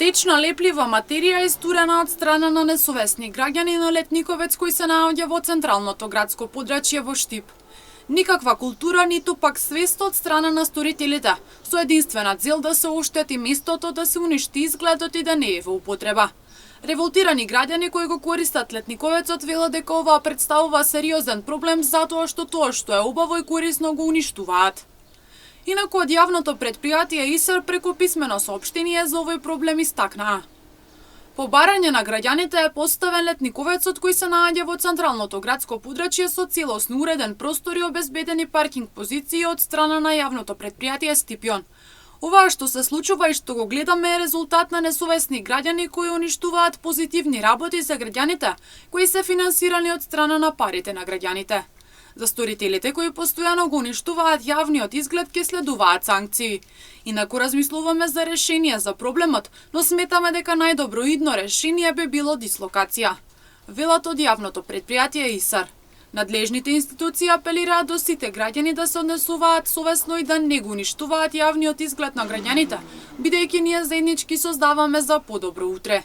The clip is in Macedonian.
Течна леплива материја истурена од страна на несовесни граѓани на Летниковец кој се наоѓа во централното градско подрачје во Штип. Никаква култура, ниту пак свест од страна на сторителите, со единствена цел да се оштети местото, да се уништи изгледот и да не е во употреба. Револтирани граѓани кои го користат Летниковецот велат дека ова представува сериозен проблем затоа што тоа што е убаво и корисно го уништуваат. Инаку од јавното предпријатие ИСР преку писмено соопштение за овој проблем истакнаа. По барање на граѓаните е поставен Летниковецот кој се наоѓа во централното градско подрачје со целосно уреден простор и обезбедени паркинг позиции од страна на јавното предпријатие Стипјон. Ова што се случува и што го гледаме е резултат на несовесни граѓани кои уништуваат позитивни работи за граѓаните, кои се финансирани од страна на парите на граѓаните. За сторителите кои постојано го уништуваат јавниот изглед ќе следуваат санкции. Инаку размислуваме за решение за проблемот, но сметаме дека најдобро идно решение би било дислокација. Велат од јавното предпријатие ИСР. Надлежните институции апелираат до сите граѓани да се однесуваат совесно и да не го уништуваат јавниот изглед на граѓаните, бидејќи ние заеднички создаваме за подобро утре.